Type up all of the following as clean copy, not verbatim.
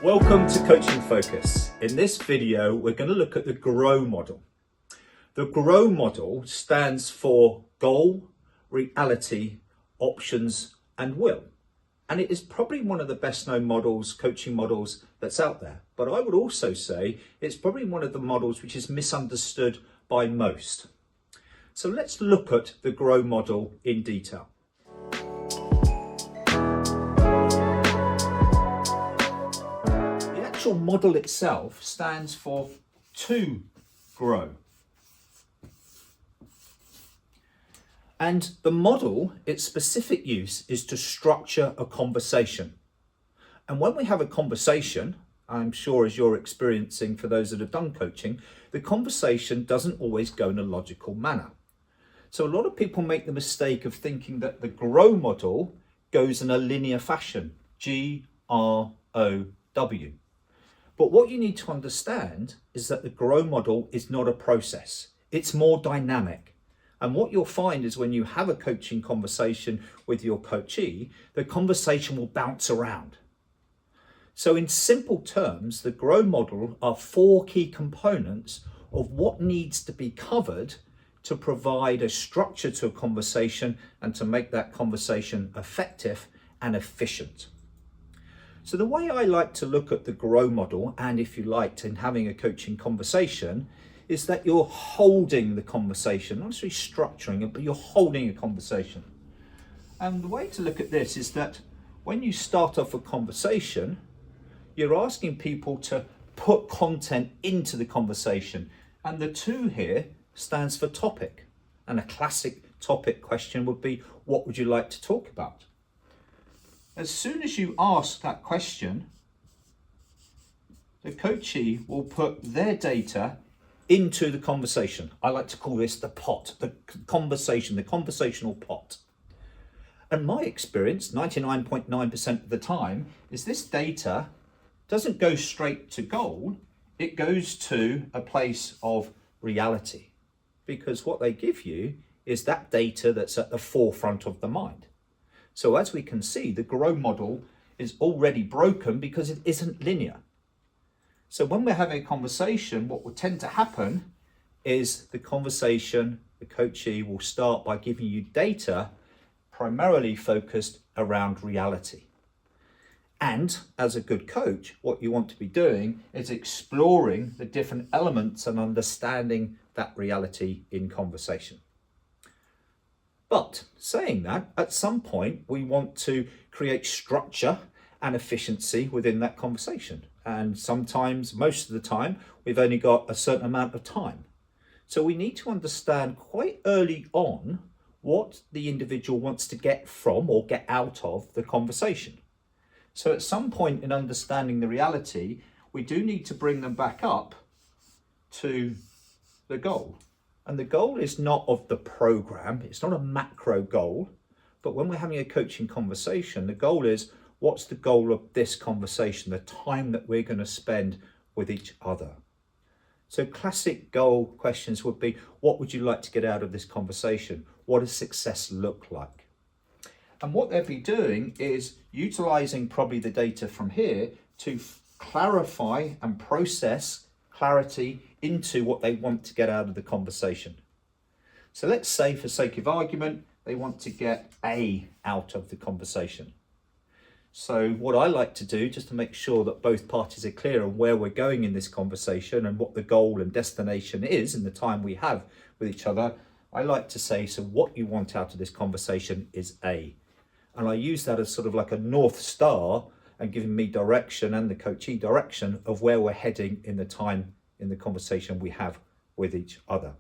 Welcome to Coaching Focus. In this video, we're going to look at the GROW model. The GROW model stands for Goal, Reality, Options and Will. And it is probably one of the best known models, coaching models that's out there. But I would also say it's probably one of the models which is misunderstood by most. So let's look at the GROW model in detail. The actual model itself stands for to grow. And the model, its specific use is to structure a conversation. And when we have a conversation, I'm sure as you're experiencing for those that have done coaching, the conversation doesn't always go in a logical manner. So a lot of people make the mistake of thinking that the GROW model goes in a linear fashion, G-R-O-W. But what you need to understand is that the GROW model is not a process. It's more dynamic. And what you'll find is when you have a coaching conversation with your coachee, the conversation will bounce around. So in simple terms, the GROW model are 4 key components of what needs to be covered to provide a structure to a conversation and to make that conversation effective and efficient. So the way I like to look at the GROW model, and if you liked in having a coaching conversation, is that you're holding the conversation, not necessarily structuring it, but you're holding a conversation. And the way to look at this is that when you start off a conversation, you're asking people to put content into the conversation. And the 2 here stands for topic. And a classic topic question would be, what would you like to talk about? As soon as you ask that question, the coachee will put their data into the conversation. I like to call this the pot, the conversation, the conversational pot. And my experience, 99.9% of the time, is this data doesn't go straight to goal, it goes to a place of reality. Because what they give you is that data that's at the forefront of the mind. So as we can see, the GROW model is already broken because it isn't linear. So when we're having a conversation, what will tend to happen is the conversation, the coachee will start by giving you data primarily focused around reality. And as a good coach, what you want to be doing is exploring the different elements and understanding that reality in conversation. But saying that, at some point, we want to create structure and efficiency within that conversation. And sometimes, most of the time, we've only got a certain amount of time. So we need to understand quite early on what the individual wants to get from or get out of the conversation. So at some point in understanding the reality, we do need to bring them back up to the goal. And the goal is not of the program, it's not a macro goal, but when we're having a coaching conversation, the goal is, what's the goal of this conversation, the time that we're going to spend with each other? So classic goal questions would be, what would you like to get out of this conversation? What does success look like? And what they'll be doing is utilizing probably the data from here to clarify and process clarity into what they want to get out of the conversation. So let's say, for sake of argument, they want to get A out of the conversation. So what I like to do, just to make sure that both parties are clear on where we're going in this conversation and what the goal and destination is in the time we have with each other, I like to say, so what you want out of this conversation is A. And I use that as sort of like a North Star and giving me direction and the coachee direction of where we're heading in the time in the conversation we have with each other.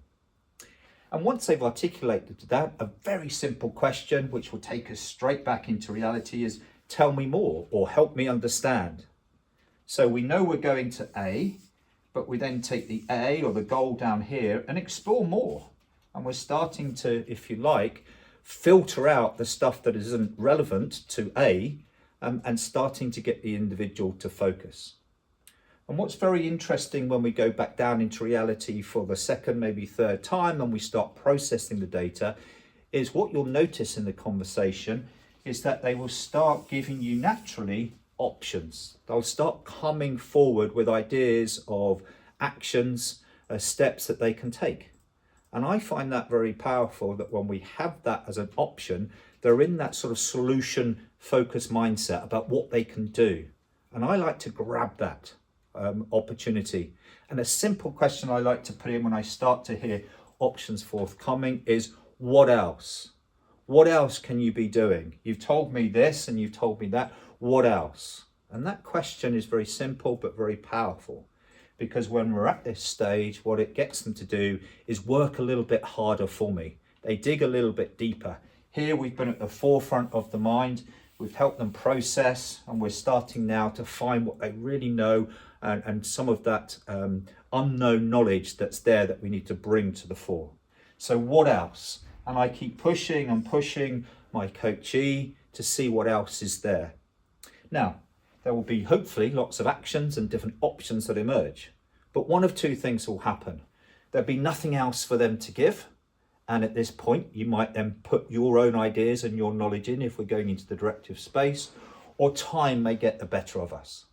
And once they've articulated that, a very simple question, which will take us straight back into reality, is tell me more or help me understand. So we know we're going to A, but we then take the A or the goal down here and explore more. And we're starting to, if you like, filter out the stuff that isn't relevant to A and starting to get the individual to focus. And what's very interesting when we go back down into reality for the second, maybe third time, and we start processing the data, is what you'll notice in the conversation is that they will start giving you naturally options. They'll start coming forward with ideas of actions, steps that they can take. And I find that very powerful, that when we have that as an option, they're in that sort of solution focused mindset about what they can do. And I like to grab that opportunity. And a simple question I like to put in when I start to hear options forthcoming is, what else? What else can you be doing? You've told me this and you've told me that. What else? And that question is very simple but very powerful, because when we're at this stage, what it gets them to do is work a little bit harder for me. They dig a little bit deeper. Here we've been at the forefront of the mind. We've helped them process, and we're starting now to find what they really know, and some of that unknown knowledge that's there that we need to bring to the fore. So what else? And I keep pushing and pushing my coachee to see what else is there. Now, there will be hopefully lots of actions and different options that emerge, but one of two things will happen. There'll be nothing else for them to give. And at this point, you might then put your own ideas and your knowledge in if we're going into the directive space, or time may get the better of us.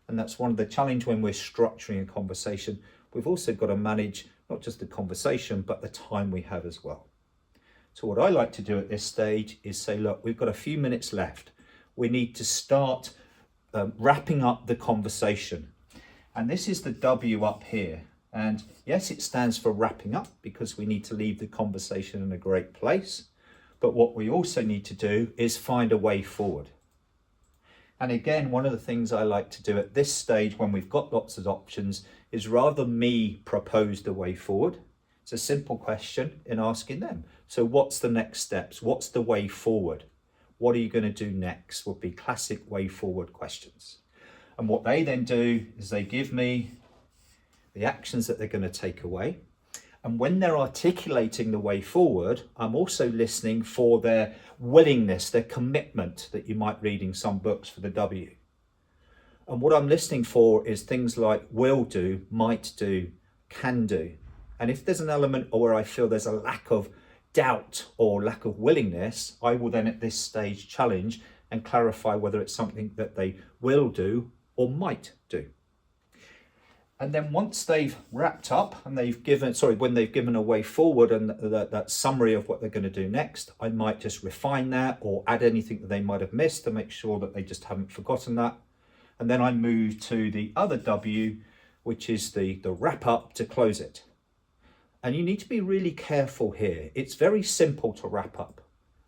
And that's one of the challenges when we're structuring a conversation. We've also got to manage not just the conversation, but the time we have as well. So what I like to do at this stage is say, look, we've got a few minutes left. We need to start wrapping up the conversation. And this is the W up here. And yes, it stands for wrapping up, because we need to leave the conversation in a great place. But what we also need to do is find a way forward. And again, one of the things I like to do at this stage when we've got lots of options is rather me propose the way forward. It's a simple question in asking them. So what's the next steps? What's the way forward? What are you going to do next? Would be classic way forward questions. And what they then do is they give me the actions that they're going to take away. And when they're articulating the way forward, I'm also listening for their willingness, their commitment that you might read in some books for the W. And what I'm listening for is things like will do, might do, can do. And if there's an element where I feel there's a lack of doubt or lack of willingness, I will then at this stage challenge and clarify whether it's something that they will do or might do. And then once they've wrapped up and when they've given a way forward and that summary of what they're going to do next, I might just refine that or add anything that they might have missed to make sure that they just haven't forgotten that. And then I move to the other W, which is the wrap up to close it. And you need to be really careful here. It's very simple to wrap up.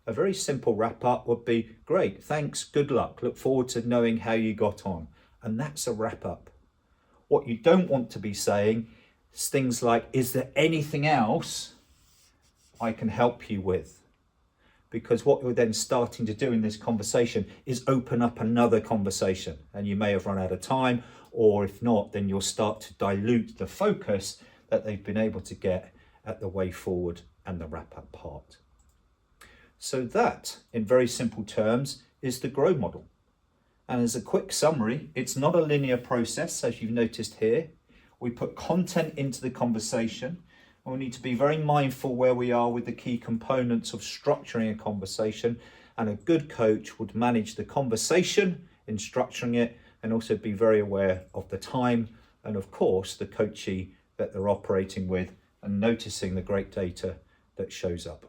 A very simple wrap up would be, great, thanks, good luck, look forward to knowing how you got on. And that's a wrap up. What you don't want to be saying is things like, is there anything else I can help you with? Because what you're then starting to do in this conversation is open up another conversation, and you may have run out of time, or if not, then you'll start to dilute the focus that they've been able to get at the way forward and the wrap up part. So that, in very simple terms, is the GROW model. And as a quick summary, it's not a linear process, as you've noticed here. We put content into the conversation, and we need to be very mindful where we are with the key components of structuring a conversation. And a good coach would manage the conversation in structuring it, and also be very aware of the time and, of course, the coachee that they're operating with, and noticing the great data that shows up.